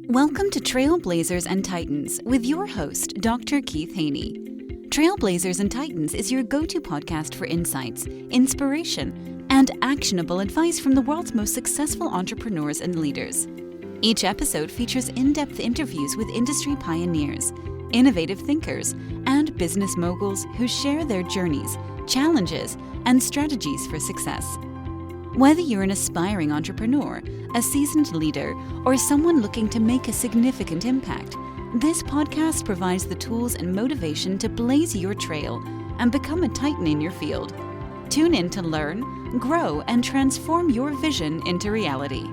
Welcome to Trailblazers and Titans with your host, Dr. Keith Haney. Trailblazers and Titans is your go-to podcast for insights, inspiration, and actionable advice from the world's most successful entrepreneurs and leaders. Each episode features in-depth interviews with industry pioneers, innovative thinkers, and business moguls who share their journeys, challenges, and strategies for success. Whether you're an aspiring entrepreneur, a seasoned leader, or someone looking to make a significant impact, this podcast provides the tools and motivation to blaze your trail and become a titan in your field. Tune in to learn, grow, and transform your vision into reality.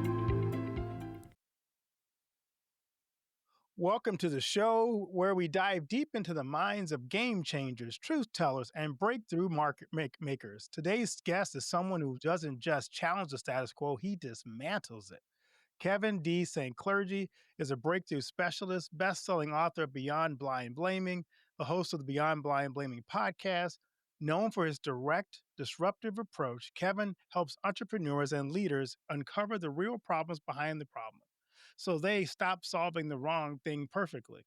Welcome to the show where we dive deep into the minds of game changers, truth tellers, and breakthrough market makers. Today's guest is someone who doesn't just challenge the status quo, he dismantles it. Kevin D. St. Clergy is a breakthrough specialist, best-selling author of Beyond Blind Blaming, the host of the Beyond Blind Blaming podcast. Known for his direct, disruptive approach, Kevin helps entrepreneurs and leaders uncover the real problems behind the problem, so they stop solving the wrong thing perfectly.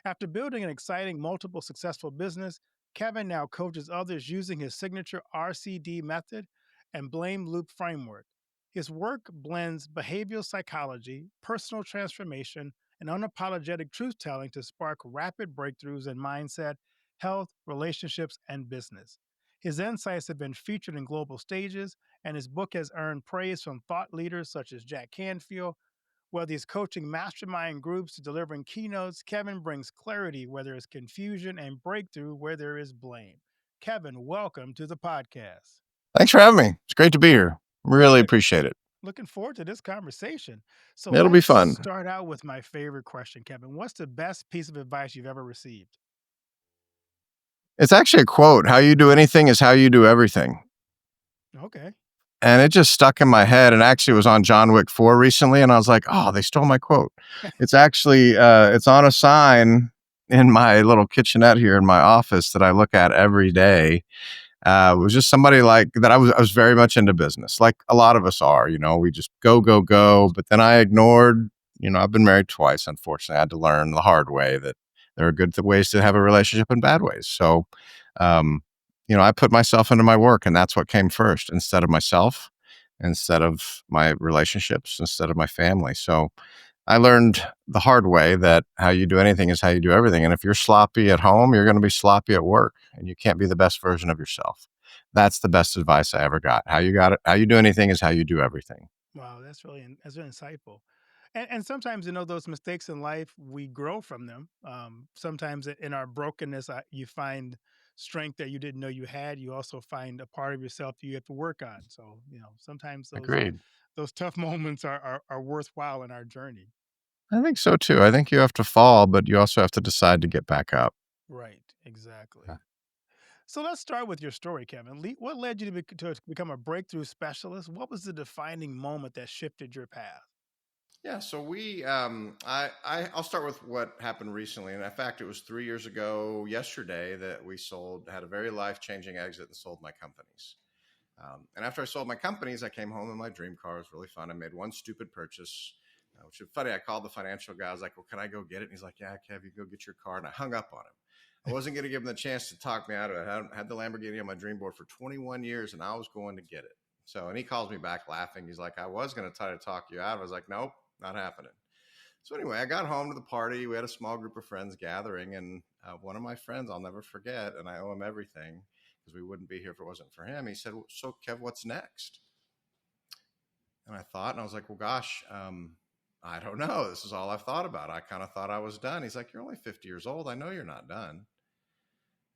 After building an exciting, multiple successful business, Kevin now coaches others using his signature RCD method and blame loop framework. His work blends behavioral psychology, personal transformation, and unapologetic truth telling to spark rapid breakthroughs in mindset, health, relationships, and business. His insights have been featured in global stages, and his book has earned praise from thought leaders such as Jack Canfield. Whether he's coaching mastermind groups to delivering keynotes, Kevin brings clarity where there is confusion and breakthrough where there is blame. Kevin, welcome to the podcast. Thanks for having me. It's great to be here. Really Good. appreciate it. Looking forward to this conversation. So It'll be let's fun. start out with my favorite question, Kevin. What's the best piece of advice you've ever received? It's actually a quote. How you do anything is how you do everything. Okay. And it just stuck in my head. And actually it was on John Wick 4 recently. And I was like, oh, they stole my quote. It's actually, it's on a sign in my little kitchenette here in my office that I look at every day. It was just somebody like that. I was very much into business, like a lot of us are, we just go. But then I ignored, I've been married twice. Unfortunately, I had to learn the hard way that there are good ways to have a relationship and bad ways. So, I put myself into my work, and that's what came first instead of myself, instead of my relationships, instead of my family. So I learned the hard way that how you do anything is how you do everything. And if you're sloppy at home, you're going to be sloppy at work, and you can't be the best version of yourself. That's the best advice I ever got. How you do anything is how you do everything. Wow, that's really insightful. And sometimes, those mistakes in life, we grow from them. Sometimes in our brokenness, you find strength that you didn't know you had. You also find a part of yourself you have to work on. So, sometimes Agreed. those tough moments are worthwhile in our journey. I think so too. I think you have to fall, but you also have to decide to get back up. Right, exactly. So let's start with your story, Kevin. What led you to become a breakthrough specialist? What was the defining moment that shifted your path? Yeah, so I'll start with what happened recently. And in fact, it was 3 years ago yesterday that we had a very life-changing exit and sold my companies. And after I sold my companies, I came home in my dream car. It was really fun. I made one stupid purchase, which is funny. I called the financial guy. I was like, well, can I go get it? And he's like, yeah, Kev, you go get your car. And I hung up on him. I wasn't going to give him the chance to talk me out of it. I had the Lamborghini on my dream board for 21 years, and I was going to get it. So, and he calls me back laughing. He's like, I was going to try to talk you out. I was like, nope, not happening. So anyway, I got home to the party. We had a small group of friends gathering, and one of my friends I'll never forget, and I owe him everything because we wouldn't be here if it wasn't for him. He said, so Kev, what's next? And I thought, and I was like, well, gosh, I don't know. This is all I've thought about. I kind of thought I was done. He's like, you're only 50 years old. I know you're not done.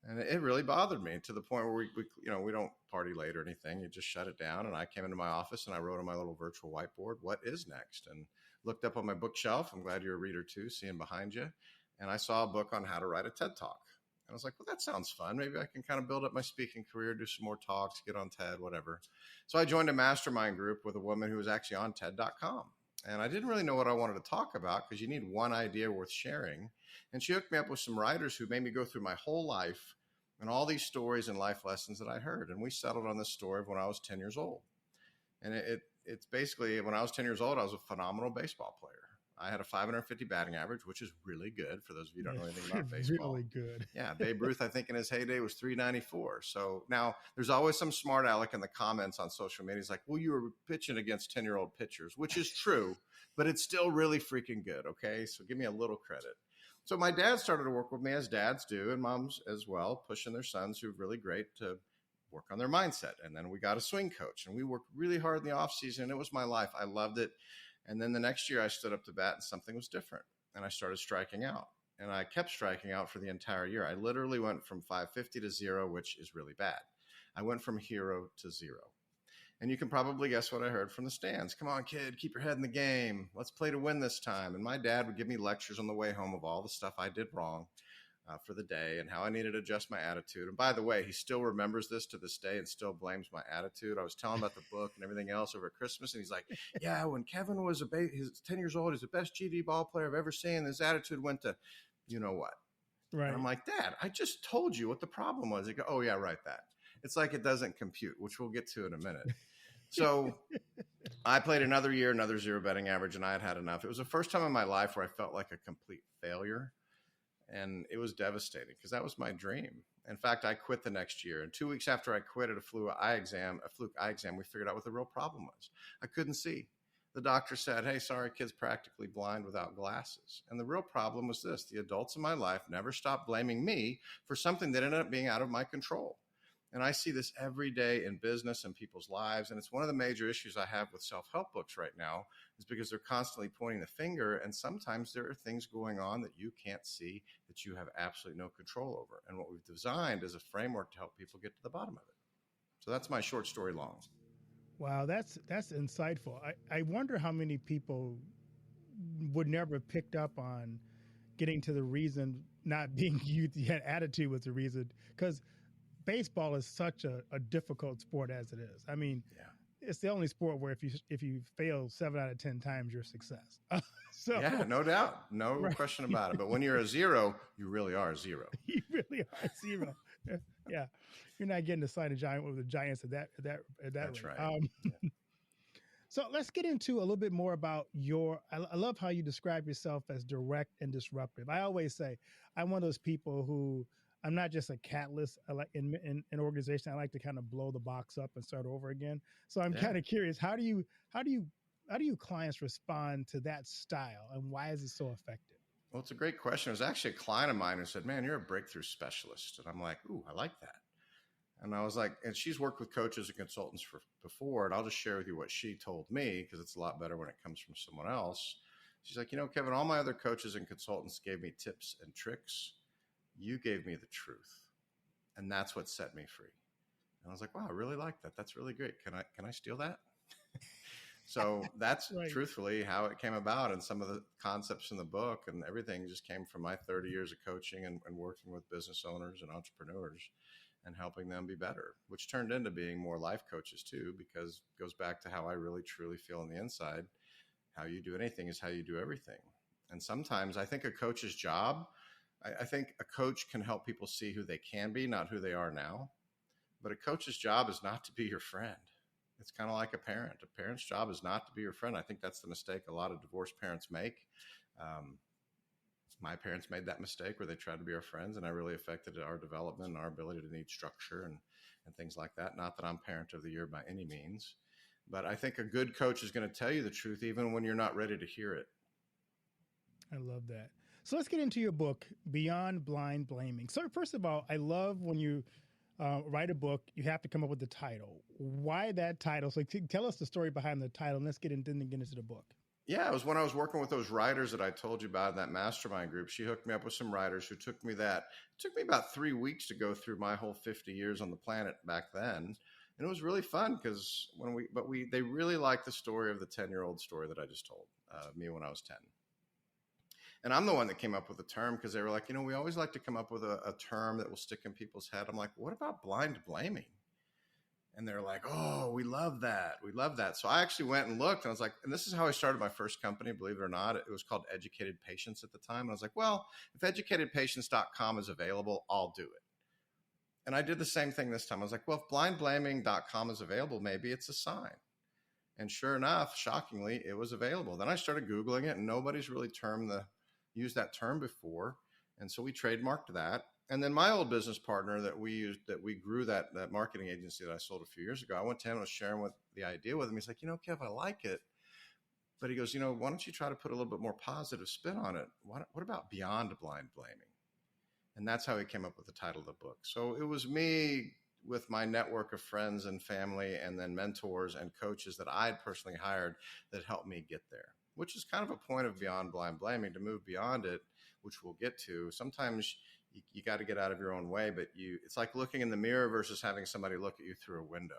And it really bothered me to the point where we don't party late or anything. You just shut it down. And I came into my office and I wrote on my little virtual whiteboard, what is next? And looked up on my bookshelf. I'm glad you're a reader too, seeing behind you. And I saw a book on how to write a TED Talk. And I was like, well, that sounds fun. Maybe I can kind of build up my speaking career, do some more talks, get on TED, whatever. So I joined a mastermind group with a woman who was actually on TED.com. And I didn't really know what I wanted to talk about because you need one idea worth sharing. And she hooked me up with some writers who made me go through my whole life and all these stories and life lessons that I heard. And we settled on this story of when I was 10 years old. And it's basically, when I was 10 years old, I was a phenomenal baseball player. I had a 550 batting average, which is really good for those of you who don't know anything about Really baseball. good. Yeah, Babe Ruth, I think in his heyday was 394. So now there's always some smart aleck in the comments on social media. He's like, well, you were pitching against 10-year-old pitchers, which is true, but it's still really freaking good. Okay, so give me a little credit. So my dad started to work with me, as dads do, and moms as well, pushing their sons who are really great to work on their mindset. And then we got a swing coach, and we worked really hard in the off season. It was my life. I loved it. And then the next year I stood up to bat and something was different. And I started striking out. And I kept striking out for the entire year. I literally went from 550 to 0, which is really bad. I went from hero to 0. And you can probably guess what I heard from the stands. Come on, kid, keep your head in the game. Let's play to win this time. And my dad would give me lectures on the way home of all the stuff I did wrong for the day and how I needed to adjust my attitude. And by the way, he still remembers this to this day and still blames my attitude. I was telling him about the book and everything else over Christmas. And he's like, yeah, when Kevin was he's 10 years old, he's the best GD ball player I've ever seen. His attitude went to, you know what? Right. And I'm like, Dad, I just told you what the problem was. He go, oh yeah, right. That. It's like it doesn't compute, which we'll get to in a minute. So I played another year, another 0 betting average, and I had enough. It was the first time in my life where I felt like a complete failure. And it was devastating because that was my dream. In fact, I quit the next year. And 2 weeks after I quit at a fluke eye exam, we figured out what the real problem was. I couldn't see. The doctor said, hey, sorry, kid's practically blind without glasses. And the real problem was this. The adults in my life never stopped blaming me for something that ended up being out of my control. And I see this every day in business and people's lives. And it's one of the major issues I have with self-help books right now is because they're constantly pointing the finger. And sometimes there are things going on that you can't see that you have absolutely no control over. And what we've designed is a framework to help people get to the bottom of it. So that's my short story long. Wow, that's insightful. I wonder how many people would never have picked up on getting to the reason not being you had attitude was the reason, because baseball is such a difficult sport as it is. I mean, It's the only sport where if you fail 7 out of 10 times, you're a success. So yeah, no doubt, no question about it. But when you're a 0, you really are a 0. You really are 0. Yeah, you're not getting to sign a giant with the Giants at that That's rate. right. So let's get into a little bit more about I love how you describe yourself as direct and disruptive. I always say I'm one of those people who I'm not just a catalyst. I like in an organization. I like to kind of blow the box up and start over again. So I'm kind of curious. How do you clients respond to that style, and why is it so effective? Well, it's a great question. It was actually a client of mine who said, man, you're a breakthrough specialist. And I'm like, ooh, I like that. And I was like, and she's worked with coaches and consultants before, and I'll just share with you what she told me because it's a lot better when it comes from someone else. She's like, Kevin, all my other coaches and consultants gave me tips and tricks. You gave me the truth. And that's what set me free. And I was like, wow, I really like that. That's really great. Can I steal that? So that's Right. truthfully how it came about. And some of the concepts in the book and everything just came from my 30 years of coaching and working with business owners and entrepreneurs and helping them be better, which turned into being more life coaches too, because it goes back to how I really truly feel on the inside. How you do anything is how you do everything. And sometimes I think a coach's job, I think a coach can help people see who they can be, not who they are now. But a coach's job is not to be your friend. It's kind of like a parent. A parent's job is not to be your friend. I think that's the mistake a lot of divorced parents make. My parents made that mistake where they tried to be our friends, and I really affected our development and our ability to need structure and things like that. Not that I'm parent of the year by any means, but I think a good coach is going to tell you the truth even when you're not ready to hear it. I love that. So let's get into your book, Beyond Blind Blaming. So first of all, I love when you write a book, you have to come up with the title. Why that title? So tell us the story behind the title, and let's get into the book. Yeah, it was when I was working with those writers that I told you about in that mastermind group. She hooked me up with some writers who took me that. It took me about 3 weeks to go through my whole 50 years on the planet back then. And it was really fun because they really liked the story of the 10-year-old story that I just told me when I was 10. And I'm the one that came up with the term because they were like, we always like to come up with a term that will stick in people's head. I'm like, what about blind blaming? And they're like, oh, we love that. We love that. So I actually went and looked and I was like, and this is how I started my first company, believe it or not. It was called Educated Patients at the time. And I was like, well, if educatedpatients.com is available, I'll do it. And I did the same thing this time. I was like, well, if blindblaming.com is available, maybe it's a sign. And sure enough, shockingly, it was available. Then I started Googling it, and nobody's really used that term before. And so we trademarked that. And then my old business partner that we grew that marketing agency that I sold a few years ago, I went to him and was sharing the idea with him. He's like, Kev, I like it. But he goes, why don't you try to put a little bit more positive spin on it? What about beyond blind blaming? And that's how he came up with the title of the book. So it was me with my network of friends and family and then mentors and coaches that I'd personally hired that helped me get there, which is kind of a point of beyond blind blaming. To move beyond it, which we'll get to. Sometimes you got to get out of your own way, but it's like looking in the mirror versus having somebody look at you through a window.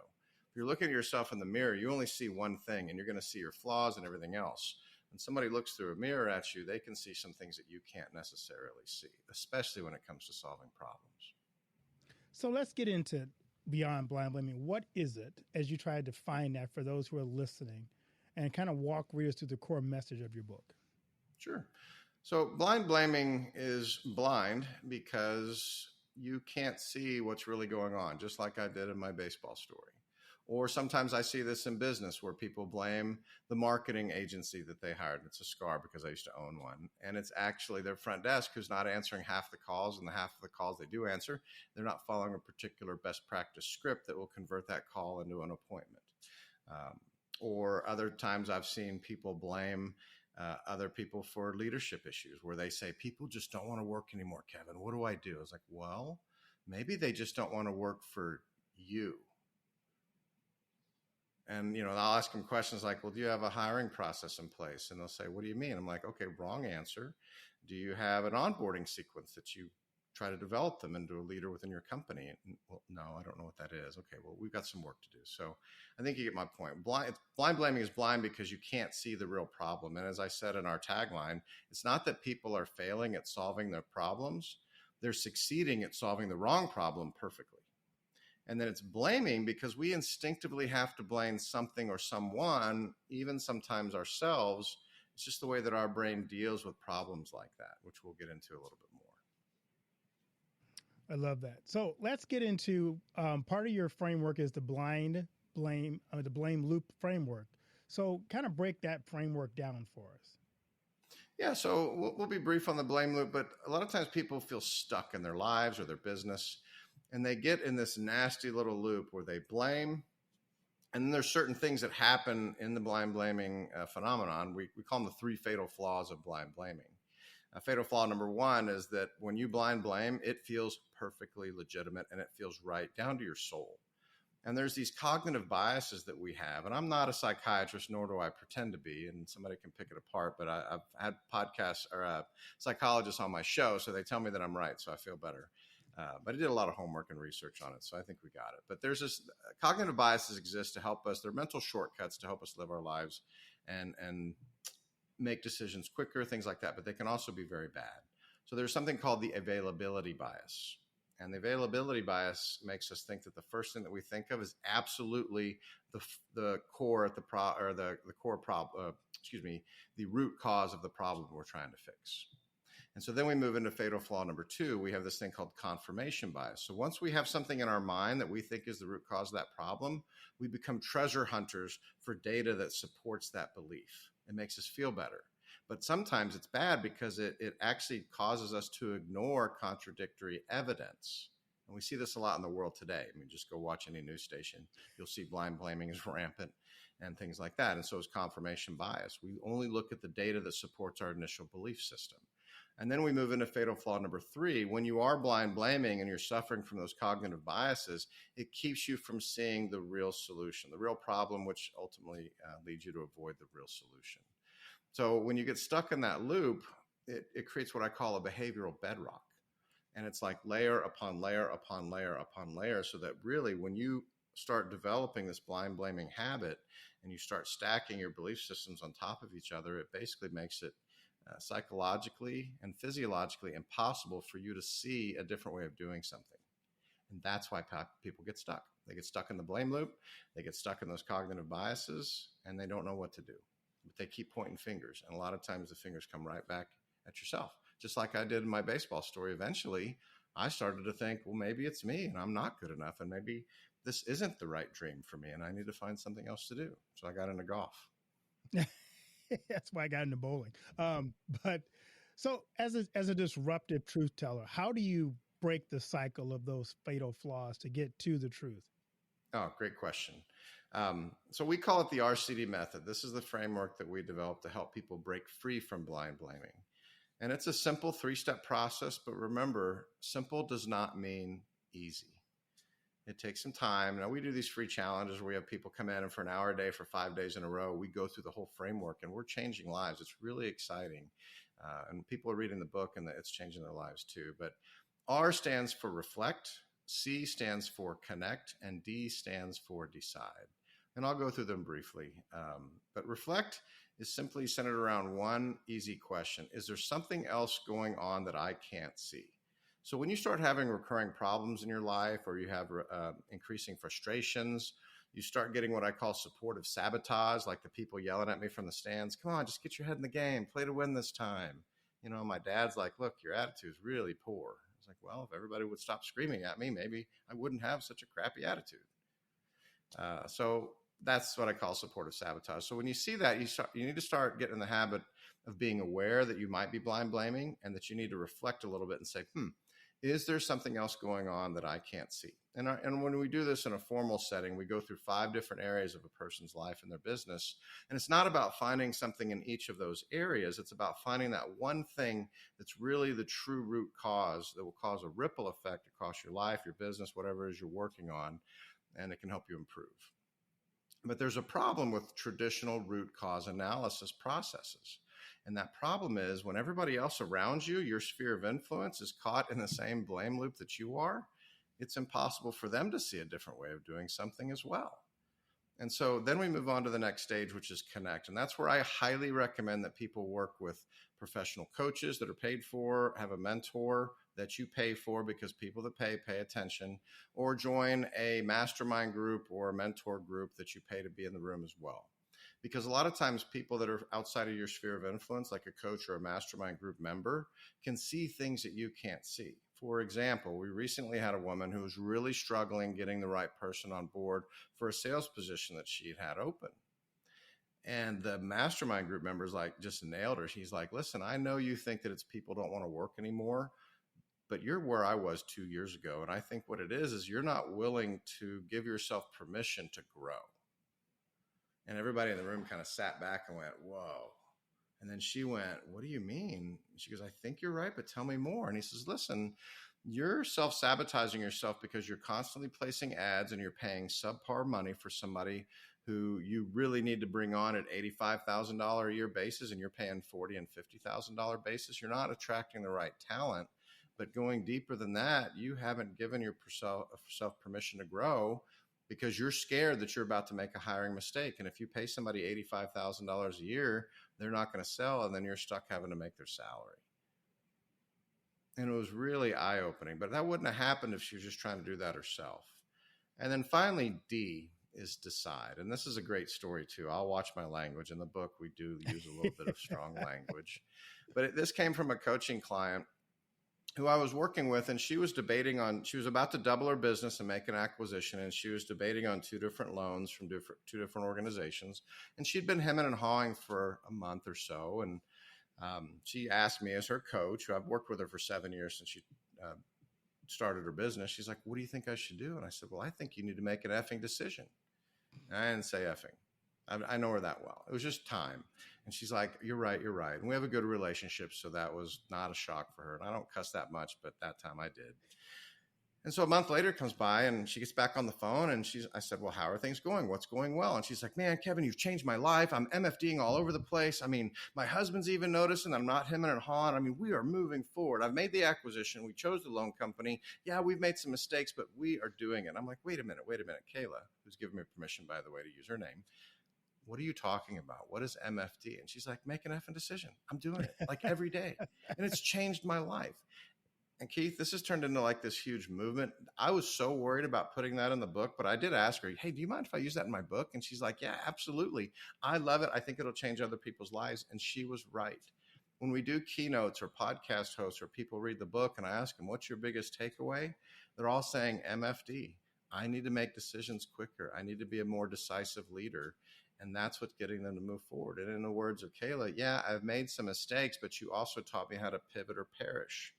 If you're looking at yourself in the mirror, you only see one thing, and you're going to see your flaws and everything else. When somebody looks through a mirror at you, they can see some things that you can't necessarily see, especially when it comes to solving problems. So let's get into beyond blind blaming. What is it, as you try to define that for those who are listening, and kind of walk readers through the core message of your book? Sure. So blind blaming is blind because you can't see what's really going on, just like I did in my baseball story. Or sometimes I see this in business where people blame the marketing agency that they hired. It's a scar because I used to own one. And it's actually their front desk who's not answering half the calls, and the half of the calls they do answer, they're not following a particular best practice script that will convert that call into an appointment. Or other times I've seen people blame other people for leadership issues where they say, people just don't want to work anymore, Kevin. What do I do? I was like, well, maybe they just don't want to work for you. And, I'll ask them questions like, well, do you have a hiring process in place? And they'll say, what do you mean? I'm like, okay, wrong answer. Do you have an onboarding sequence that you try to develop them into a leader within your company? And, well, no, I don't know what that is. Okay, well, we've got some work to do. So I think you get my point. Blind blaming is blind because you can't see the real problem. And as I said in our tagline, it's not that people are failing at solving their problems. They're succeeding at solving the wrong problem perfectly. And then it's blaming because we instinctively have to blame something or someone, even sometimes ourselves. It's just the way that our brain deals with problems like that, which we'll get into a little bit more. I love that. So let's get into part of your framework is the blame loop framework. So kind of break that framework down for us. Yeah, so we'll be brief on the blame loop, but a lot of times people feel stuck in their lives or their business. And they get in this nasty little loop where they blame. And then there's certain things that happen in the blind blaming phenomenon. We call them the 3 fatal flaws of blind blaming. Fatal flaw number 1 is that when you blind blame, it feels perfectly legitimate and it feels right down to your soul. And there's these cognitive biases that we have. And I'm not a psychiatrist, nor do I pretend to be. And somebody can pick it apart. But I've had podcasts or psychologists on my show, so they tell me that I'm right. So I feel better. But I did a lot of homework and research on it, so I think we got it. But there's this cognitive biases exist to help us. They're mental shortcuts to help us live our lives and make decisions quicker, things like that. But they can also be very bad. So there's something called the availability bias. And the availability bias makes us think that the first thing that we think of is absolutely the core at the the root cause of the problem we're trying to fix. And so then we move into fatal flaw number 2. We have this thing called confirmation bias. So once we have something in our mind that we think is the root cause of that problem, we become treasure hunters for data that supports that belief. It makes us feel better. But sometimes it's bad because it actually causes us to ignore contradictory evidence. And we see this a lot in the world today. I mean, just go watch any news station. You'll see blind blaming is rampant and things like that. And so is confirmation bias. We only look at the data that supports our initial belief system. And then we move into fatal flaw number 3. When you are blind blaming and you're suffering from those cognitive biases, it keeps you from seeing the real solution, the real problem, which ultimately leads you to avoid the real solution. So when you get stuck in that loop, it creates what I call a behavioral bedrock. And it's like layer upon layer upon layer upon layer, so that really when you start developing this blind blaming habit and you start stacking your belief systems on top of each other, it basically makes it psychologically and physiologically impossible for you to see a different way of doing something. And that's why people get stuck. They get stuck in the blame loop. They get stuck in those cognitive biases, and they don't know what to do. But they keep pointing fingers. And a lot of times the fingers come right back at yourself. Just like I did in my baseball story. Eventually, I started to think, well, maybe it's me and I'm not good enough. And maybe this isn't the right dream for me and I need to find something else to do. So I got into golf. That's why I got into bowling. But so as a disruptive truth teller, how do you break the cycle of those fatal flaws to get to the truth? Oh, great question. So we call it the RCD method. This is the framework that we developed to help people break free from blind blaming. And it's a simple 3-step process, but remember, simple does not mean easy. It takes some time. Now, we do these free challenges where we have people come in and for an hour a day for 5 days in a row, we go through the whole framework and we're changing lives. It's really exciting. And people are reading the book and it's changing their lives too. But R stands for reflect, C stands for connect, and D stands for decide. And I'll go through them briefly. But reflect is simply centered around one easy question. Is there something else going on that I can't see? So when you start having recurring problems in your life, or you have increasing frustrations, you start getting what I call supportive sabotage, like the people yelling at me from the stands. Come on, just get your head in the game. Play to win this time. You know, my dad's like, look, your attitude is really poor. I was like, well, if everybody would stop screaming at me, maybe I wouldn't have such a crappy attitude. So that's what I call supportive sabotage. So when you see that, you need to start getting in the habit of being aware that you might be blind blaming and that you need to reflect a little bit and say, is there something else going on that I can't see? And when we do this in a formal setting, we go through 5 different areas of a person's life and their business. And it's not about finding something in each of those areas. It's about finding that one thing that's really the true root cause that will cause a ripple effect across your life, your business, whatever it is you're working on, and it can help you improve. But there's a problem with traditional root cause analysis processes. And that problem is when everybody else around you, your sphere of influence, is caught in the same blame loop that you are, it's impossible for them to see a different way of doing something as well. And so then we move on to the next stage, which is connect. And that's where I highly recommend that people work with professional coaches that are paid for, have a mentor that you pay for because people that pay attention, or join a mastermind group or a mentor group that you pay to be in the room as well. Because a lot of times people that are outside of your sphere of influence, like a coach or a mastermind group member, can see things that you can't see. For example, we recently had a woman who was really struggling getting the right person on board for a sales position that she had open. And the mastermind group members just nailed her. She's like, listen, I know you think that it's people don't want to work anymore, but you're where I was 2 years ago. And I think what it is you're not willing to give yourself permission to grow. And everybody in the room kind of sat back and went, whoa. And then she went, what do you mean? She goes, I think you're right, but tell me more. And he says, listen, you're self-sabotaging yourself because you're constantly placing ads and you're paying subpar money for somebody who you really need to bring on at $85,000 a year basis, and you're paying $40,000 and $50,000 basis. You're not attracting the right talent. But going deeper than that, you haven't given yourself permission to grow because you're scared that you're about to make a hiring mistake. And if you pay somebody $85,000 a year, they're not going to sell, and then you're stuck having to make their salary. And it was really eye-opening, but that wouldn't have happened if she was just trying to do that herself. And then finally, D is decide. And this is a great story too. I'll watch my language. In the book, we do use a little bit of strong language, but this came from a coaching client who I was working with, and she was about to double her business and make an acquisition. And she was debating on 2 different loans from two different organizations. And she'd been hemming and hawing for a month or so. And she asked me as her coach, who I've worked with her for 7 years since she started her business. She's like, what do you think I should do? And I said, well, I think you need to make an effing decision. And I didn't say effing. I know her that well. It was just time. And she's like, you're right. And we have a good relationship. So that was not a shock for her. And I don't cuss that much, but that time I did. And so a month later comes by and she gets back on the phone and I said, well, how are things going? What's going well? And she's like, man, Kevin, you've changed my life. I'm MFDing all over the place. I mean, my husband's even noticing I'm not hemming and hawing. I mean, we are moving forward. I've made the acquisition. We chose the loan company. Yeah, we've made some mistakes, but we are doing it. I'm like, wait a minute. Kayla, who's given me permission, by the way, to use her name. What are you talking about? What is MFD? And she's like, make an effing decision. I'm doing it like every day. And it's changed my life. And Keith, this has turned into like this huge movement. I was so worried about putting that in the book, but I did ask her, hey, do you mind if I use that in my book? And she's like, yeah, absolutely. I love it. I think it'll change other people's lives. And she was right. When we do keynotes or podcast hosts or people read the book and I ask them, what's your biggest takeaway? They're all saying MFD. I need to make decisions quicker. I need to be a more decisive leader. And that's what's getting them to move forward. And in the words of Kayla, yeah, I've made some mistakes, but you also taught me how to pivot or perish.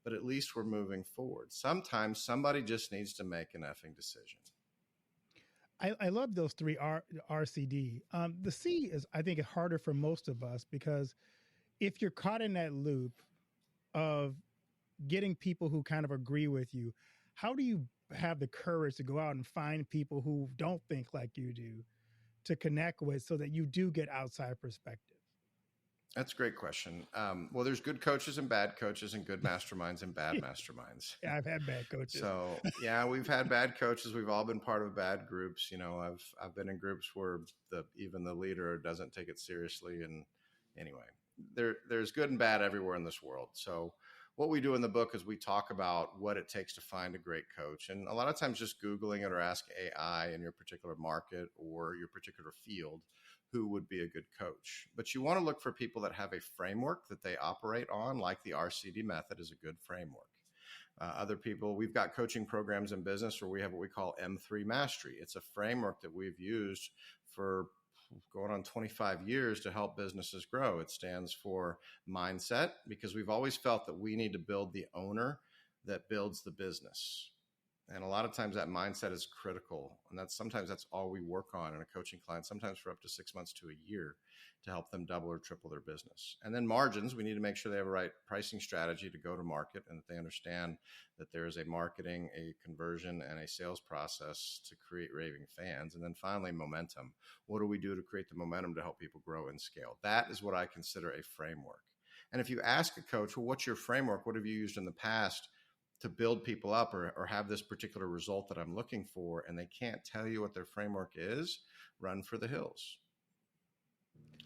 But at least we're moving forward. Sometimes somebody just needs to make an effing decision. I love those three RCD. The C is, I think, harder for most of us because if you're caught in that loop of getting people who kind of agree with you, how do you have the courage to go out and find people who don't think like you do to connect with so that you do get outside perspective? That's a great question. Well, there's good coaches and bad coaches, and good masterminds and bad masterminds. Yeah, I've had bad coaches. So yeah, we've had bad coaches. We've all been part of bad groups. You know, I've been in groups where even the leader doesn't take it seriously. And anyway, there's good and bad everywhere in this world. So what we do in the book is we talk about what it takes to find a great coach. And a lot of times just Googling it or ask AI in your particular market or your particular field who would be a good coach. But you want to look for people that have a framework that they operate on, like the RCD method is a good framework. Other people, we've got coaching programs in business where we have what we call M3 Mastery. It's a framework that we've used for going on 25 years to help businesses grow. It stands for mindset, because we've always felt that we need to build the owner that builds the business. And a lot of times that mindset is critical. And sometimes that's all we work on in a coaching client, sometimes for up to 6 months to a year, to help them double or triple their business. And then margins, we need to make sure they have a right pricing strategy to go to market, and that they understand that there is a marketing, a conversion, and a sales process to create raving fans. And then finally, momentum. What do we do to create the momentum to help people grow and scale? That is what I consider a framework. And if you ask a coach, well, what's your framework? What have you used in the past to build people up or have this particular result that I'm looking for, and they can't tell you what their framework is, run for the hills.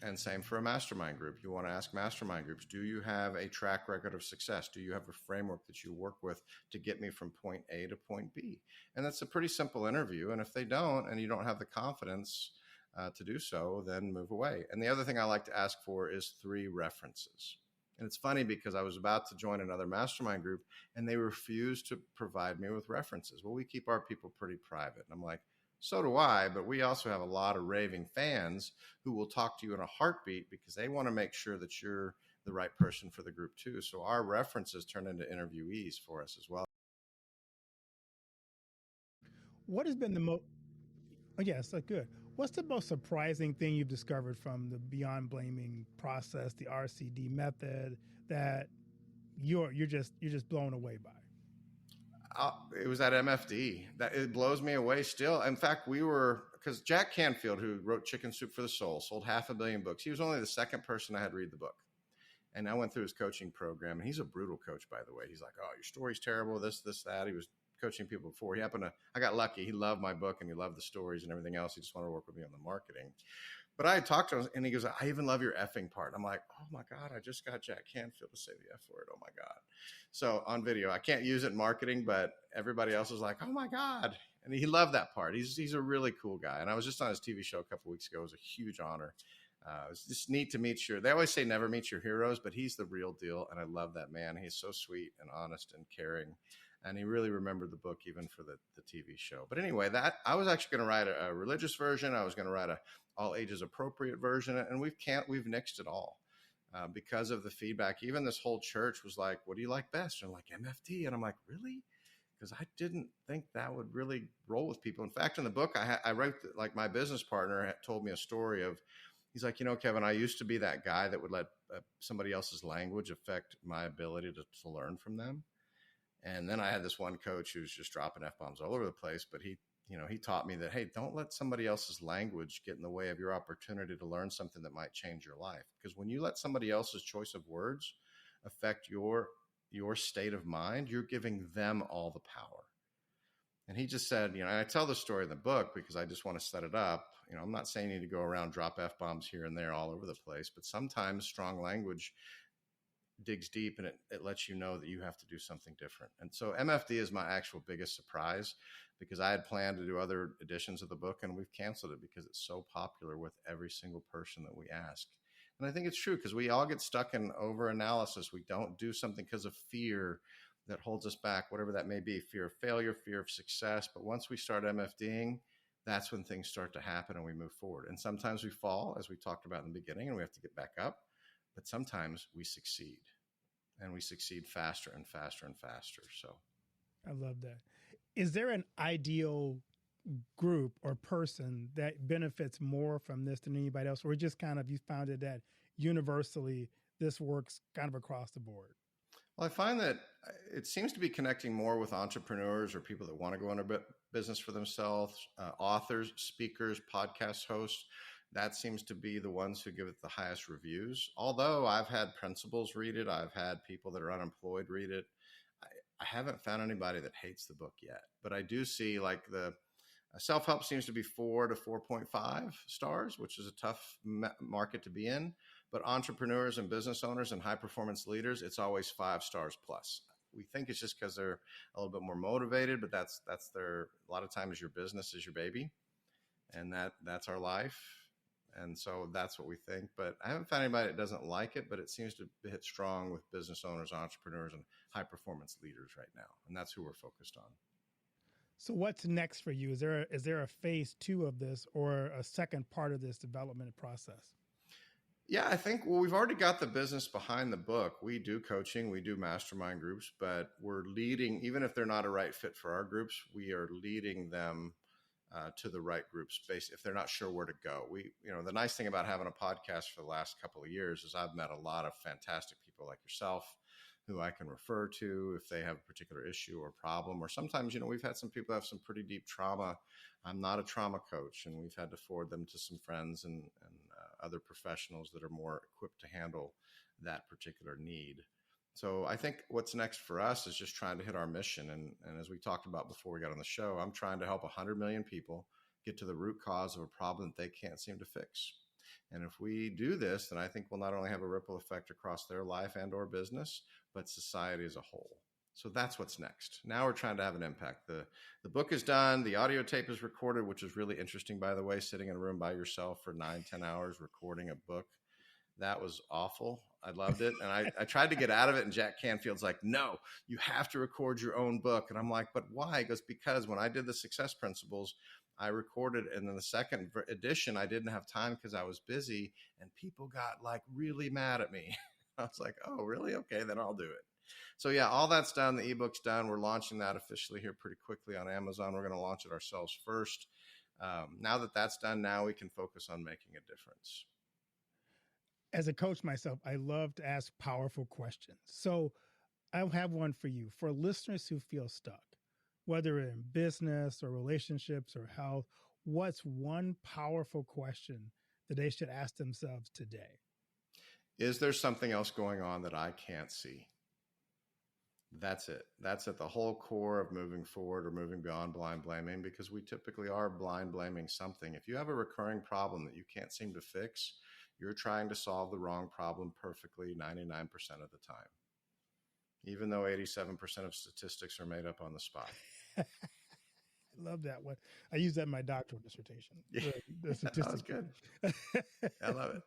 And same for a mastermind group. You want to ask mastermind groups, do you have a track record of success? Do you have a framework that you work with to get me from point A to point B? And that's a pretty simple interview. And if they don't, and you don't have the confidence to do so, then move away. And the other thing I like to ask for is 3 references. And it's funny because I was about to join another mastermind group and they refused to provide me with references. Well, we keep our people pretty private. And I'm like, so do I, but we also have a lot of raving fans who will talk to you in a heartbeat because they want to make sure that you're the right person for the group too. So our references turn into interviewees for us as well. What has been the most, oh, yes, that's good. What's the most surprising thing you've discovered from the Beyond Blaming process, the RCD method, that you're just blown away by? It was at MFD. That it blows me away still. In fact, because Jack Canfield, who wrote Chicken Soup for the Soul, sold 500 million books. He was only the second person I had read the book. And I went through his coaching program, and he's a brutal coach, by the way. He's like, oh, your story's terrible, this, that. He was coaching people before. I got lucky. He loved my book and he loved the stories and everything else. He just wanted to work with me on the marketing. But I had talked to him and he goes, I even love your effing part. I'm like, oh my God, I just got Jack Canfield to say the F word. Oh my God. So on video, I can't use it in marketing, but everybody else was like, oh my God. And he loved that part. He's a really cool guy. And I was just on his TV show a couple of weeks ago. It was a huge honor. It was just neat to meet they always say never meet your heroes, but he's the real deal. And I love that man. He's so sweet and honest and caring. And he really remembered the book even for the TV show. But anyway, I was actually going to write a religious version. I was going to write a all ages appropriate version. And we've nixed it all because of the feedback. Even this whole church was like, what do you like best? And I'm like, MFT. And I'm like, really? Because I didn't think that would really roll with people. In fact, in the book, I wrote, like, my business partner had told me a story of, he's like, Kevin, I used to be that guy that would let somebody else's language affect my ability to learn from them. And then I had this one coach who was just dropping F-bombs all over the place. But he taught me that, hey, don't let somebody else's language get in the way of your opportunity to learn something that might change your life. Because when you let somebody else's choice of words affect your state of mind, you're giving them all the power. And he just said, and I tell the story in the book because I just want to set it up. I'm not saying you need to go around, drop F-bombs here and there all over the place, but sometimes strong language digs deep and it lets you know that you have to do something different. And so MFD is my actual biggest surprise because I had planned to do other editions of the book and we've canceled it because it's so popular with every single person that we ask. And I think it's true because we all get stuck in over analysis. We don't do something because of fear that holds us back, whatever that may be, fear of failure, fear of success. But once we start MFDing, that's when things start to happen and we move forward. And sometimes we fall, as we talked about in the beginning, and we have to get back up. But sometimes we succeed, and we succeed faster and faster and faster. So I love that. Is there an ideal group or person that benefits more from this than anybody else? Or just kind of, you found it that universally this works kind of across the board? Well, I find that it seems to be connecting more with entrepreneurs or people that want to go into business for themselves, authors, speakers, podcast hosts. That seems to be the ones who give it the highest reviews. Although I've had principals read it, I've had people that are unemployed read it. I haven't found anybody that hates the book yet, but I do see like the self-help seems to be 4 to 4.5 stars, which is a tough market to be in. But entrepreneurs and business owners and high performance leaders, it's always 5 stars plus. We think it's just because they're a little bit more motivated, but that's their, a lot of times your business is your baby, and that's our life. And so that's what we think. But I haven't found anybody that doesn't like it, but it seems to hit strong with business owners, entrepreneurs, and high performance leaders right now. And that's who we're focused on. So what's next for you? Is there a phase 2 of this or a second part of this development process? Yeah, I think, well, we've already got the business behind the book. We do coaching, we do mastermind groups, but we're leading, even if they're not a right fit for our groups, we are leading them to the right group space if they're not sure where to go. The nice thing about having a podcast for the last couple of years is I've met a lot of fantastic people like yourself who I can refer to if they have a particular issue or problem. Or sometimes, we've had some people have some pretty deep trauma. I'm not a trauma coach, and we've had to forward them to some friends and other professionals that are more equipped to handle that particular need. So I think what's next for us is just trying to hit our mission. And as we talked about before we got on the show, I'm trying to help 100 million people get to the root cause of a problem that they can't seem to fix. And if we do this, then I think we'll not only have a ripple effect across their life and or business, but society as a whole. So that's what's next. Now we're trying to have an impact. The book is done. The audio tape is recorded, which is really interesting, by the way, sitting in a room by yourself for 9-10 hours recording a book. That was awful. I loved it. And I tried to get out of it. And Jack Canfield's like, no, you have to record your own book. And I'm like, but why? He goes, because when I did the success principles, I recorded. And then the second edition, I didn't have time because I was busy. And people got like really mad at me. I was like, oh, really? Okay, then I'll do it. So yeah, all that's done. The ebook's done. We're launching that officially here pretty quickly on Amazon. We're going to launch it ourselves first. Now that that's done, now we can focus on making a difference. As a coach myself, I love to ask powerful questions. So I have one for you. For listeners who feel stuck, whether in business or relationships or health, what's one powerful question that they should ask themselves today? Is there something else going on that I can't see? That's it. That's at the whole core of moving forward or moving beyond blind blaming, because we typically are blind blaming something. If you have a recurring problem that you can't seem to fix, you're trying to solve the wrong problem perfectly 99% of the time, even though 87% of statistics are made up on the spot. I love that one. I use that in my doctoral dissertation. Yeah, that was good. I love it.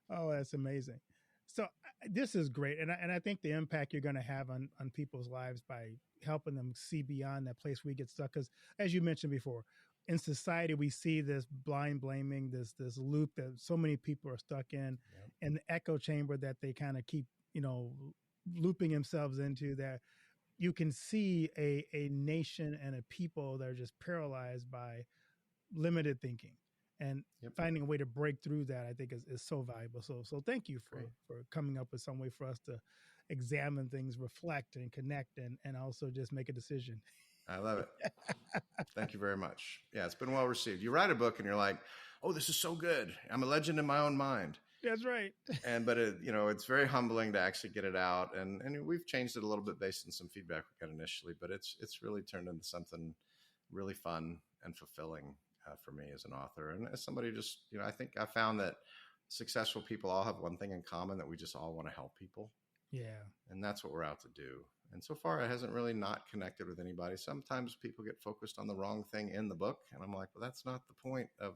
Oh, that's amazing. So this is great. And I think the impact you're going to have on people's lives by helping them see beyond that place we get stuck. Because as you mentioned before, in society, we see this blind blaming, this loop that so many people are stuck in, and the echo chamber that they kind of keep, looping themselves into, that you can see a nation and a people that are just paralyzed by limited thinking. And finding a way to break through that, I think, is so valuable. So thank you for coming up with some way for us to examine things, reflect and connect, and also just make a decision. I love it. Thank you very much. Yeah, it's been well received. You write a book and you're like, oh, this is so good. I'm a legend in my own mind. That's right. But it's very humbling to actually get it out. And we've changed it a little bit based on some feedback we got initially, but it's really turned into something really fun and fulfilling for me as an author. And as somebody just, I think I found that successful people all have one thing in common, that we just all want to help people. Yeah. And that's what we're out to do. And so far, it hasn't really not connected with anybody. Sometimes people get focused on the wrong thing in the book. And I'm like, well, that's not the point of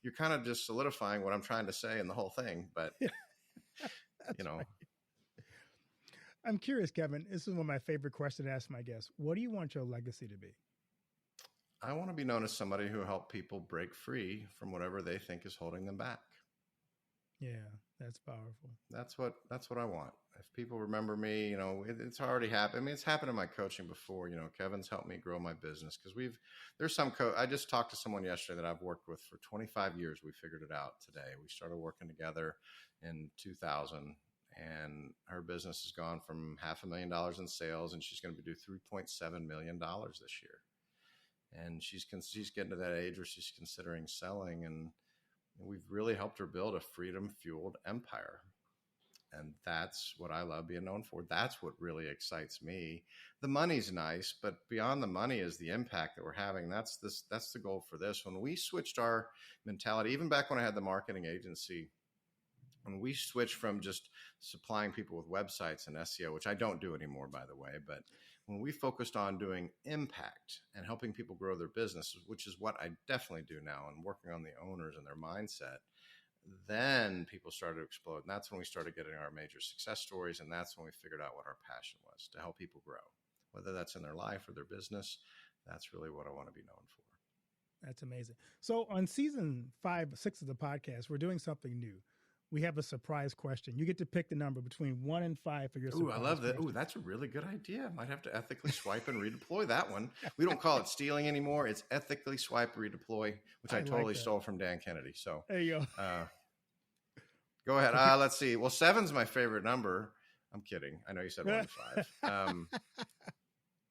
you're kind of just solidifying what I'm trying to say in the whole thing. But, Right. I'm curious, Kevin. This is one of my favorite questions to ask my guests. What do you want your legacy to be? I want to be known as somebody who helped people break free from whatever they think is holding them back. Yeah, that's powerful. That's what I want. If people remember me, it's already happened. I mean, it's happened in my coaching before. Kevin's helped me grow my business because there's some I just talked to someone yesterday that I've worked with for 25 years. We figured it out today. We started working together in 2000, and her business has gone from $500,000 in sales, and she's going to do $3.7 million this year. And she's getting to that age where she's considering selling, and we've really helped her build a freedom-fueled empire. And that's what I love being known for. That's what really excites me. The money's nice, but beyond the money is the impact that we're having. That's the goal for this. When we switched our mentality, even back when I had the marketing agency, when we switched from just supplying people with websites and SEO, which I don't do anymore, by the way, but when we focused on doing impact and helping people grow their business, which is what I definitely do now, and working on the owners and their mindset, then people started to explode. And that's when we started getting our major success stories. And that's when we figured out what our passion was, to help people grow, whether that's in their life or their business. That's really what I want to be known for. That's amazing. So on season 5, 6 of the podcast, we're doing something new. We have a surprise question. You get to pick the number between 1 and 5 for your surprise I love that. question. That's a really good idea. Might have to ethically swipe and redeploy that one. We don't call it stealing anymore. It's ethically swipe, redeploy, which I totally stole from Dan Kennedy. So there you go. Go ahead. Let's see. Well, 7's my favorite number. I'm kidding. I know you said 1 to 5.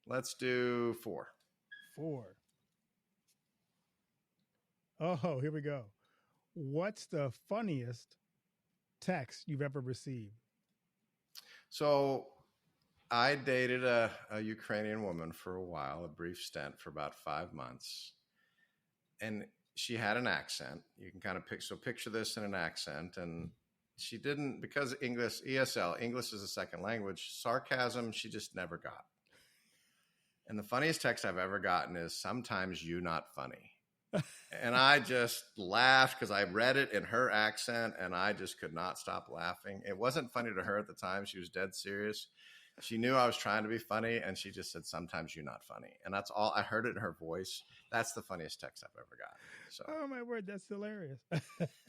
Let's do 4. 4. Oh, here we go. What's the funniest text you've ever received? So I dated a Ukrainian woman for a while, a brief stint for about 5 months. And she had an accent. You can kind of picture this in an accent. And she didn't, because English, ESL, English is a second language, sarcasm, she just never got. And the funniest text I've ever gotten is, "Sometimes you not funny." And I just laughed because I read it in her accent and I just could not stop laughing. It wasn't funny to her at the time. She was dead serious. She knew I was trying to be funny, and she just said, "Sometimes you're not funny." And that's all. I heard it in her voice. That's the funniest text I've ever got. So, oh my word, that's hilarious.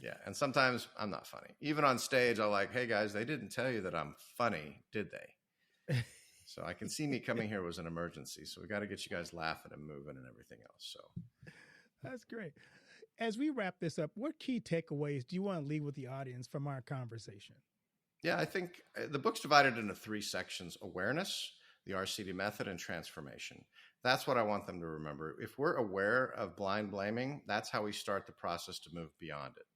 yeah. And sometimes I'm not funny. Even on stage, I'm like, "Hey guys, they didn't tell you that I'm funny, did they?" So I can see me coming here was an emergency. So we got to get you guys laughing and moving and everything else. So that's great. As we wrap this up, what key takeaways do you want to leave with the audience from our conversation? Yeah, I think the book's divided into 3 sections: awareness, the RCD method, and transformation. That's what I want them to remember. If we're aware of blind blaming, that's how we start the process to move beyond it.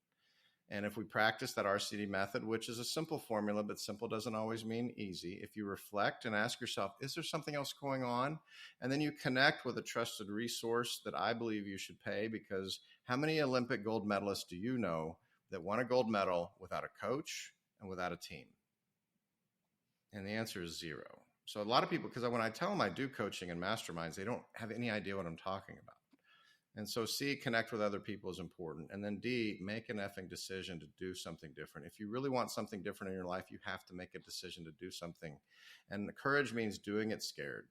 And if we practice that RCD method, which is a simple formula, but simple doesn't always mean easy. If you reflect and ask yourself, is there something else going on? And then you connect with a trusted resource that I believe you should pay, because how many Olympic gold medalists do you know that won a gold medal without a coach and without a team? And the answer is 0. So a lot of people, because when I tell them I do coaching and masterminds, they don't have any idea what I'm talking about. And so C, connect with other people is important. And then D, make an effing decision to do something different. If you really want something different in your life, you have to make a decision to do something. And courage means doing it scared.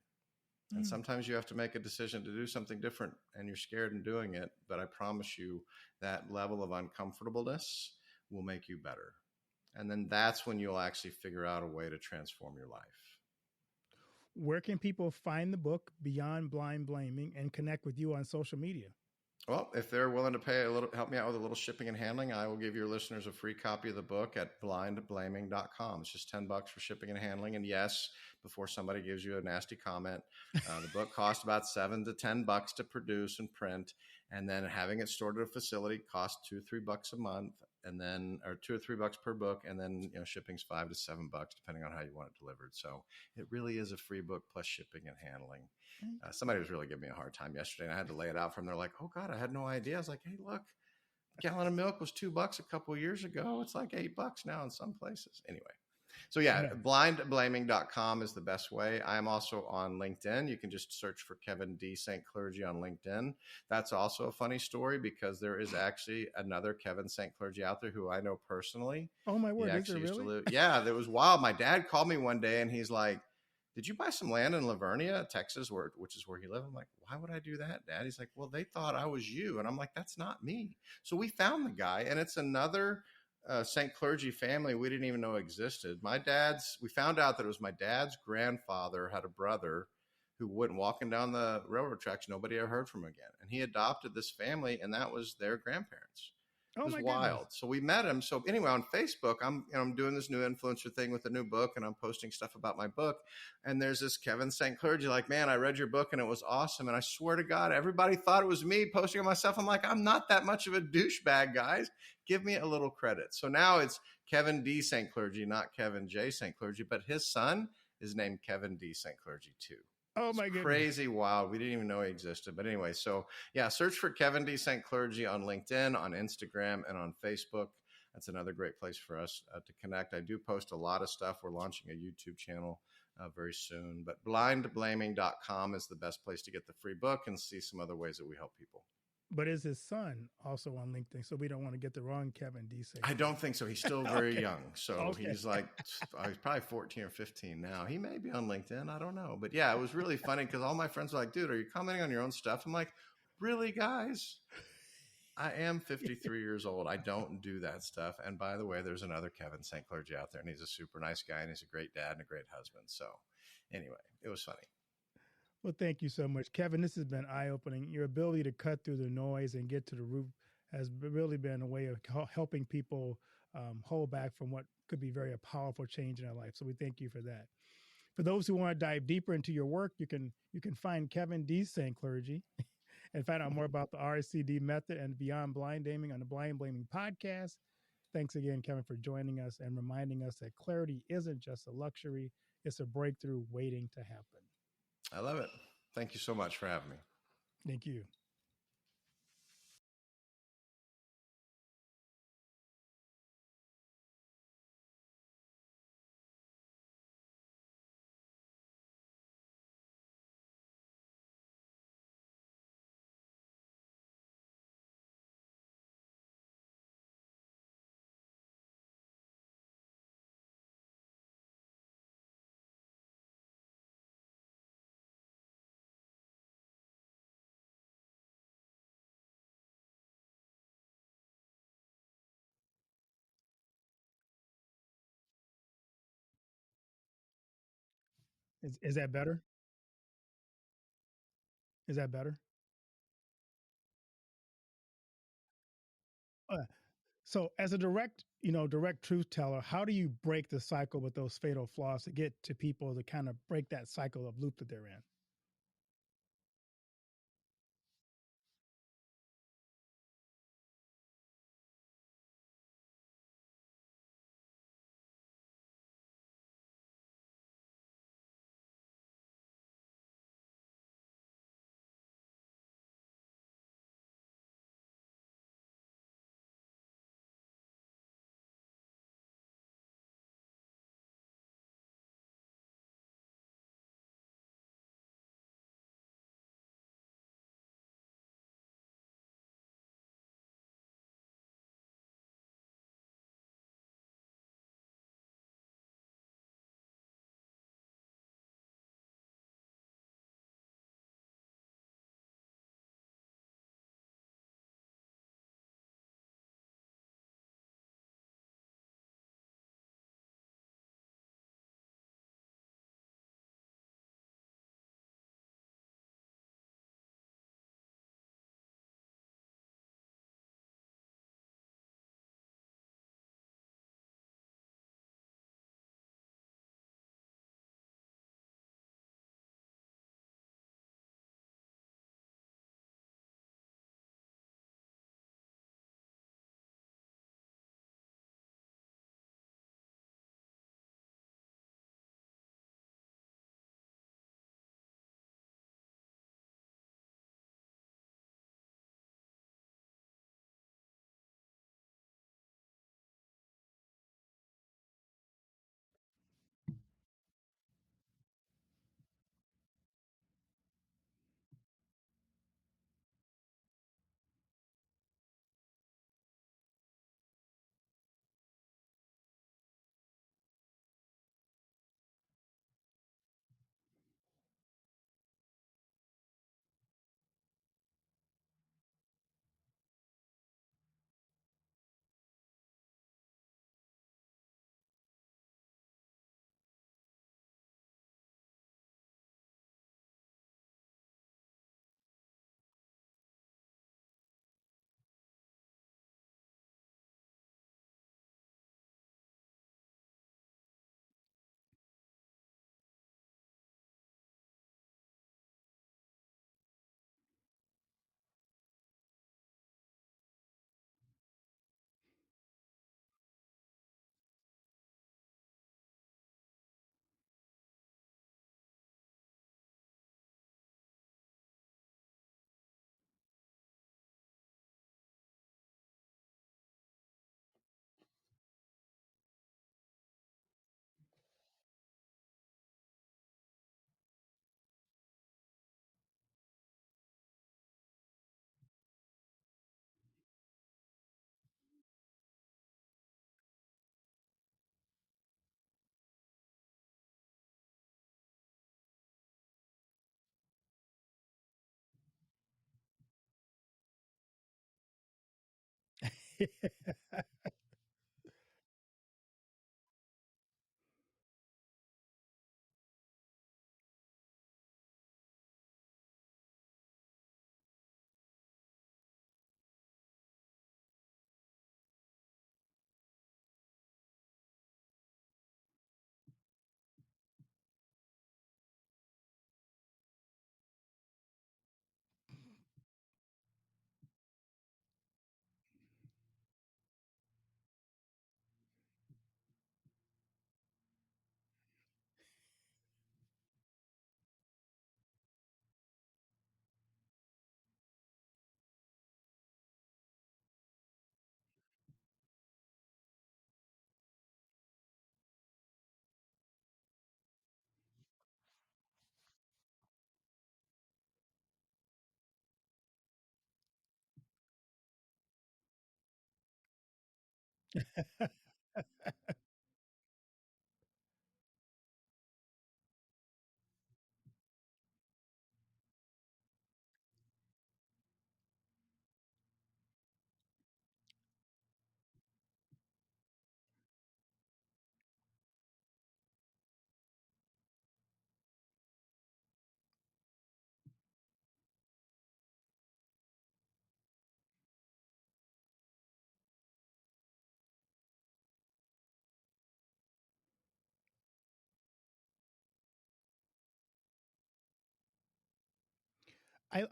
And sometimes you have to make a decision to do something different and you're scared in doing it. But I promise you that level of uncomfortableness will make you better. And then that's when you'll actually figure out a way to transform your life. Where can people find the book Beyond Blind Blaming and connect with you on social media? Well, if they're willing to pay help me out with a little shipping and handling, I will give your listeners a free copy of the book at blindblaming.com. It's just $10 for shipping and handling. And yes, before somebody gives you a nasty comment, the book costs about $7 to $10 to produce and print. And then having it stored at a facility costs $2-3 a month, and then, or $2 or $3 per book. And then, shipping's $5 to $7, depending on how you want it delivered. So it really is a free book plus shipping and handling. Somebody was really giving me a hard time yesterday, and I had to lay it out for them. They're like, "Oh God, I had no idea." I was like, "Hey, look, a gallon of milk was $2 a couple of years ago. It's like $8 now in some places." Anyway, So yeah, Yeah. blindblaming.com is the best way. I am also on LinkedIn. You can just search for Kevin D. St. Clergy on LinkedIn. That's also a funny story because there is actually another Kevin St. Clergy out there who I know personally. Oh my He word, is it actually used to really? live. Yeah, that was wild. My dad called me one day and he's like, "Did you buy some land in Lavernia, Texas, which is where he lived?" I'm like, "Why would I do that, Dad?" He's like, "Well, they thought I was you." And I'm like, "That's not me." So we found the guy, and it's another St. Clergy family we didn't even know existed. We found out that it was my dad's grandfather had a brother who went walking down the railroad tracks. Nobody ever heard from him again. And he adopted this family, and that was their grandparents. It Oh was my goodness. wild. So we met him. So anyway, on Facebook, I'm doing this new influencer thing with a new book, and I'm posting stuff about my book. And there's this Kevin St. Clergy, like, "Man, I read your book and it was awesome." And I swear to God, everybody thought it was me posting on myself. I'm like, I'm not that much of a douchebag, guys. Give me a little credit. So now it's Kevin D. St. Clergy, not Kevin J. St. Clergy, but his son is named Kevin D. St. Clergy too. Oh It's my goodness. crazy wild. We didn't even know he existed. But anyway, so yeah, search for Kevin D. St. Clergy on LinkedIn, on Instagram, and on Facebook. That's another great place for us to connect. I do post a lot of stuff. We're launching a YouTube channel very soon. But blindblaming.com is the best place to get the free book and see some other ways that we help people. But is his son also on LinkedIn? So we don't want to get the wrong Kevin D. St. I don't think so. He's still very Okay. young. So Okay. he's like, he's probably 14 or 15 now. He may be on LinkedIn. I don't know. But yeah, it was really funny because all my friends were like, "Dude, are you commenting on your own stuff?" I'm like, "Really, guys? I am 53 years old. I don't do that stuff." And by the way, there's another Kevin St. Clergy out there, and he's a super nice guy, and he's a great dad and a great husband. So anyway, it was funny. Well, thank you so much, Kevin. This has been eye opening. Your ability to cut through the noise and get to the root has really been a way of helping people hold back from what could be very a powerful change in their life. So we thank you for that. For those who want to dive deeper into your work, you can find Kevin D. St. Clergy and find out more about the RCD method and beyond blind blaming on the Blind Blaming podcast. Thanks again, Kevin, for joining us and reminding us that clarity isn't just a luxury; it's a breakthrough waiting to happen. I love it. Thank you so much for having me. Thank you. Is that better? Is that better? Uh, so, as a direct truth teller, how do you break the cycle with those fatal flaws to get to people to kind of break that cycle of loop that they're in?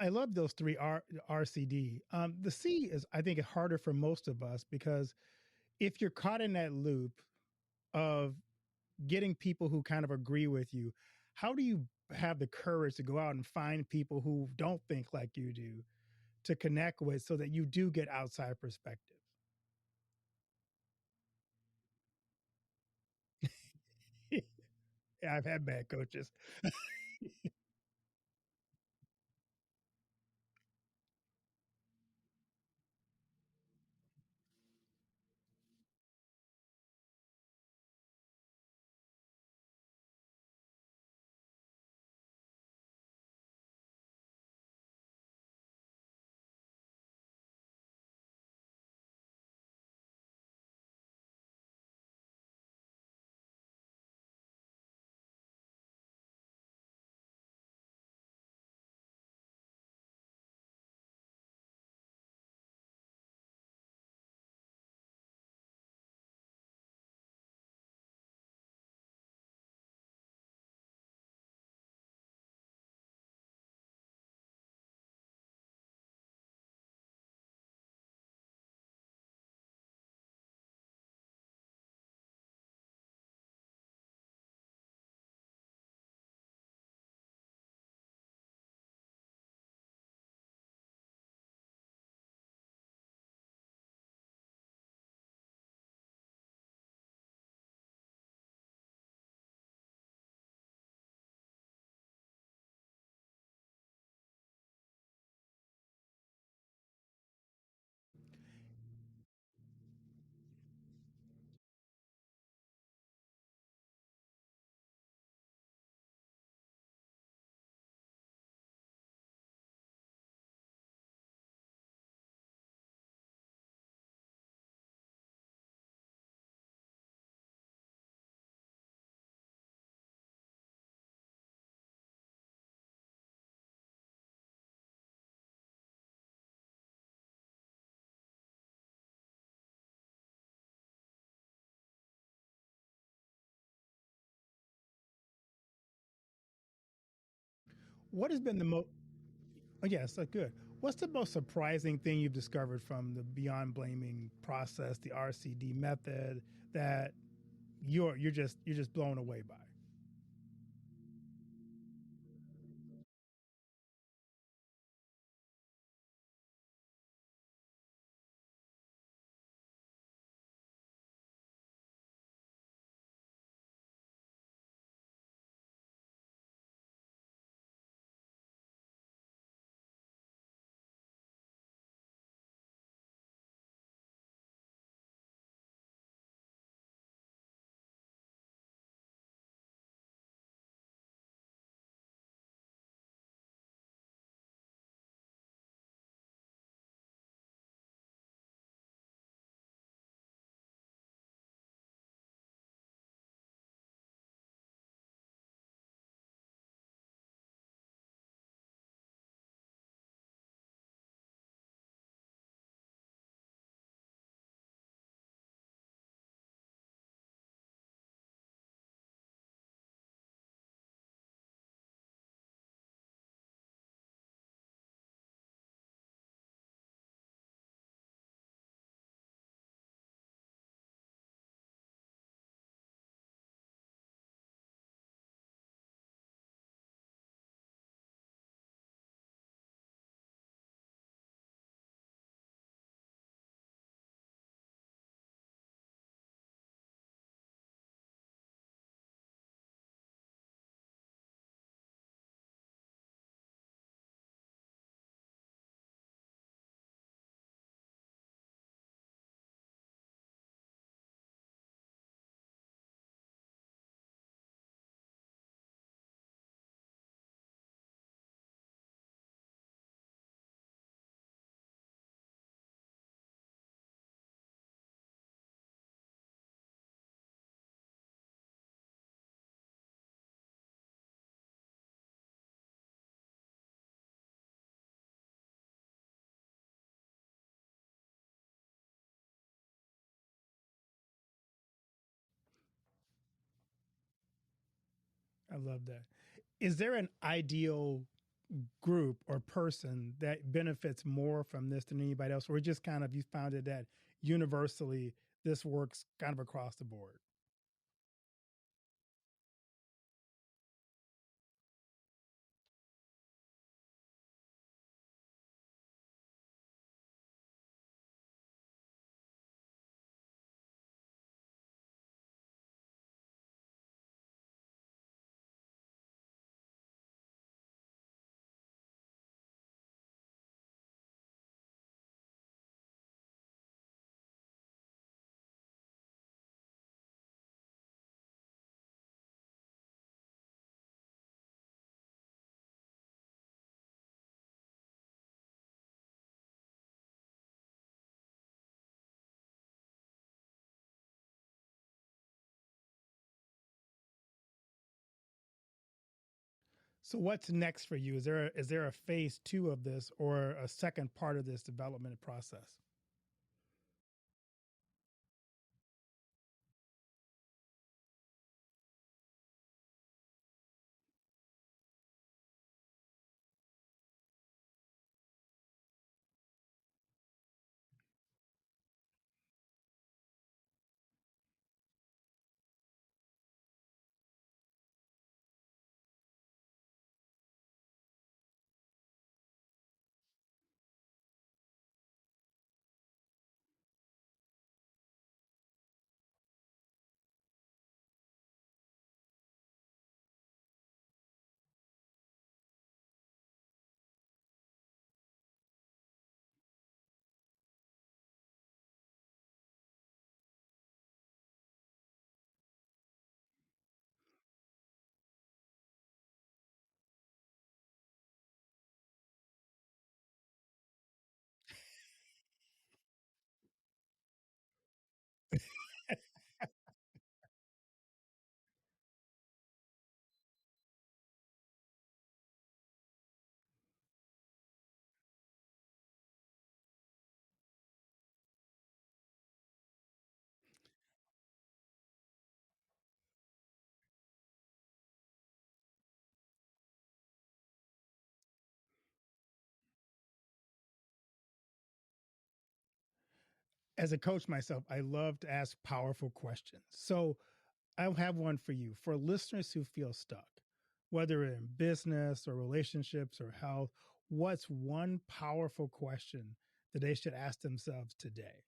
I love those three RCD. The C is, I think, harder for most of us because if you're caught in that loop of getting people who kind of agree with you, how do you have the courage to go out and find people who don't think like you do to connect with so that you do get outside perspective? Yeah, I've had bad coaches. What has been the most? Oh, yes, good. What's the most surprising thing you've discovered from the beyond blaming process, the RCD method, that you're just blown away by? love that. Is there an ideal group or person that benefits more from this than anybody else, or just kind of you found it that universally this works kind of across the board? So what's next for you? Is there a phase two of this or a second part of this development process? As a coach myself, I love to ask powerful questions. So I have one for you. For listeners who feel stuck, whether in business or relationships or health, what's one powerful question that they should ask themselves today?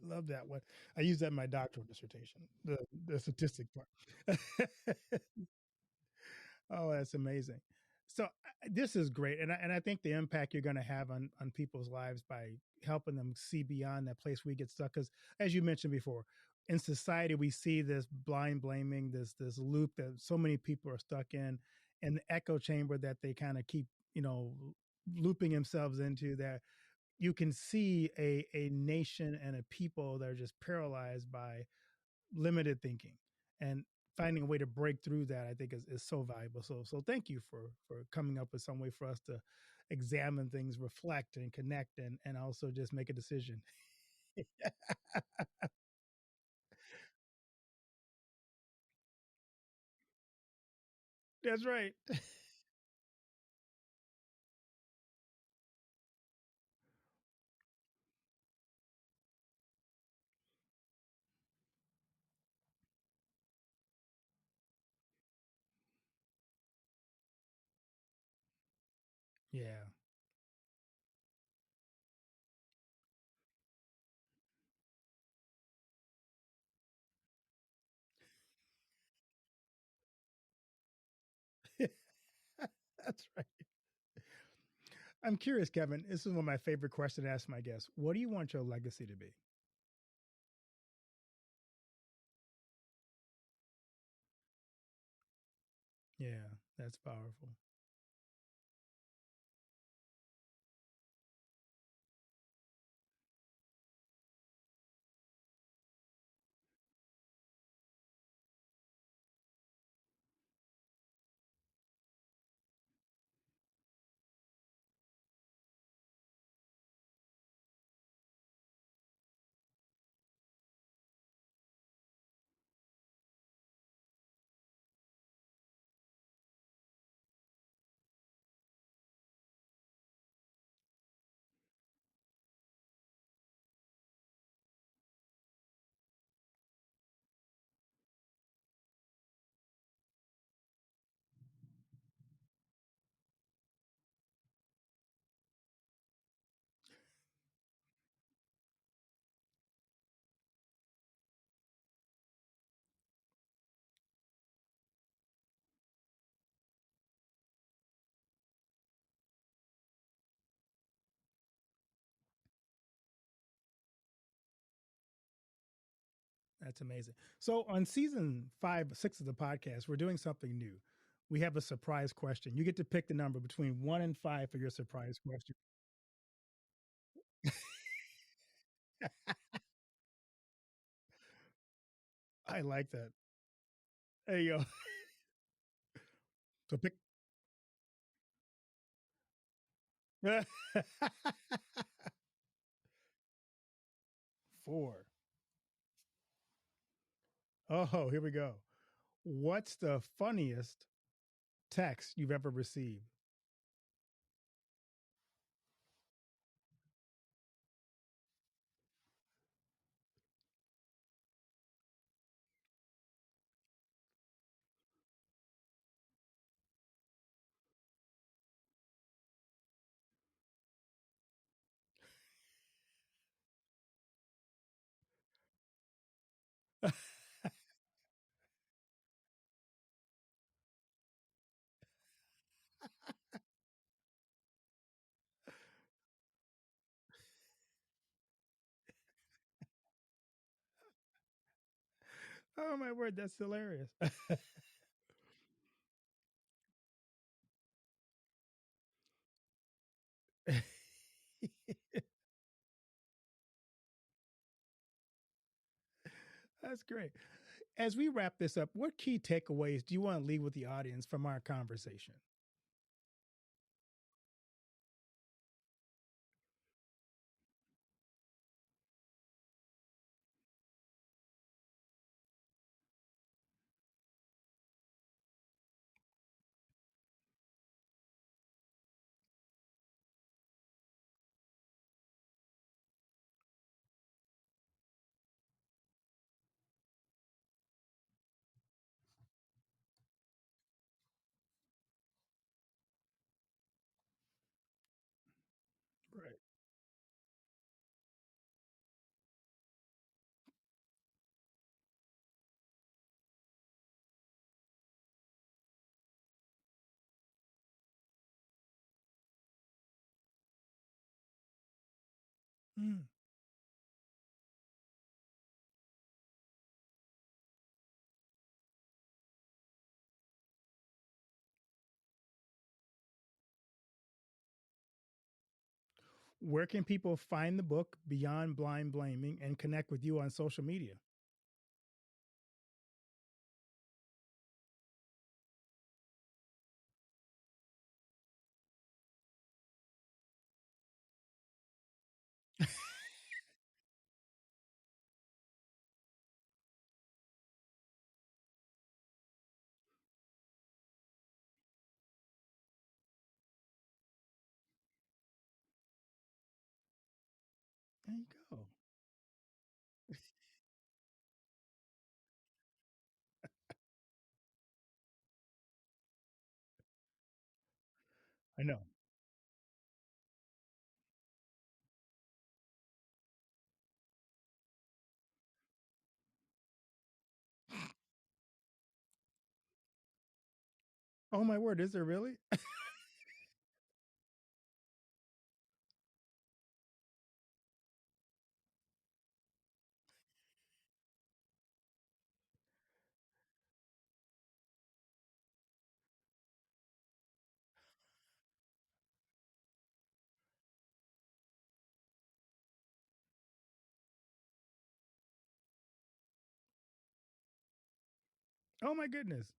I love that one. I use that in my doctoral dissertation, the statistic part. Oh, that's amazing. So this is great, and I think the impact you're going to have on people's lives by helping them see beyond that place we get stuck. Because as you mentioned before, in society we see this blind blaming, this loop that so many people are stuck in, and the echo chamber that they kind of keep looping themselves into. That you can see a nation and a people that are just paralyzed by limited thinking, and finding a way to break through that I think is so valuable. So thank you for coming up with some way for us to examine things, reflect and connect, and also just make a decision. That's right. Yeah. That's right. I'm curious, Kevin, this is one of my favorite questions to ask my guests. What do you want your legacy to be? Yeah, that's powerful. That's amazing. So on season 5, 6 of the podcast, we're doing something new. We have a surprise question. You get to pick the number between 1 and 5 for your surprise question. I like that. There you go. So pick 4. Oh, here we go. What's the funniest text you've ever received? Oh my word, that's hilarious. That's great. As we wrap this up, what key takeaways do you want to leave with the audience from our conversation? Right. Mm. Where can people find the book Beyond Blind Blaming and connect with you on social media? There you go. I know. Oh my word, is there really? Oh my goodness.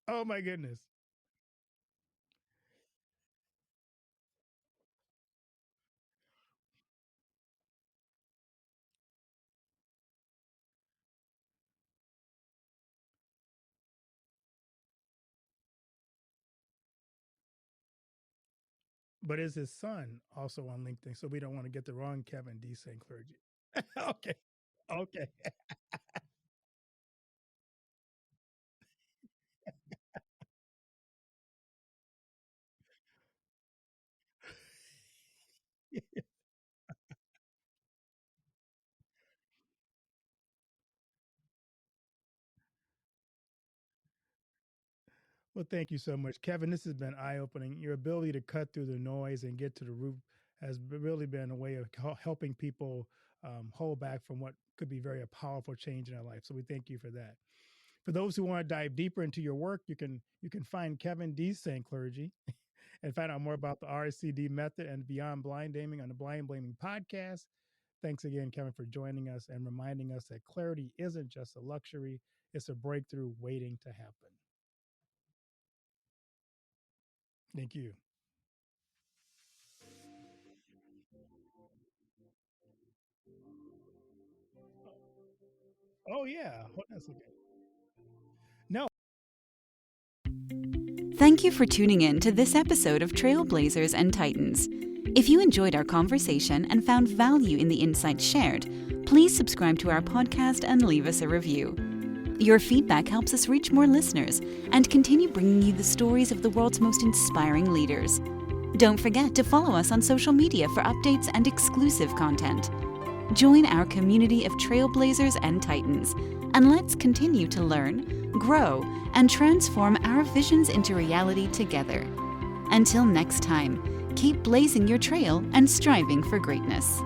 Oh my goodness. But is his son also on LinkedIn? So we don't want to get the wrong Kevin D saying clergy. Okay. Okay. Well, thank you so much, Kevin. This has been eye-opening. Your ability to cut through the noise and get to the root has really been a way of helping people hold back from what could be very a powerful change in their life. So we thank you for that. For those who want to dive deeper into your work, you can find Kevin D. St. Clergy and find out more about the RCD method and beyond blind blaming on the Blind Blaming podcast. Thanks again, Kevin, for joining us and reminding us that clarity isn't just a luxury, it's a breakthrough waiting to happen. Thank you. Oh, yeah. Hold on a second. No. Thank you for tuning in to this episode of Trailblazers and Titans. If you enjoyed our conversation and found value in the insights shared, please subscribe to our podcast and leave us a review. Your feedback helps us reach more listeners and continue bringing you the stories of the world's most inspiring leaders. Don't forget to follow us on social media for updates and exclusive content. Join our community of Trailblazers and Titans, and let's continue to learn, grow, and transform our visions into reality together. Until next time, keep blazing your trail and striving for greatness.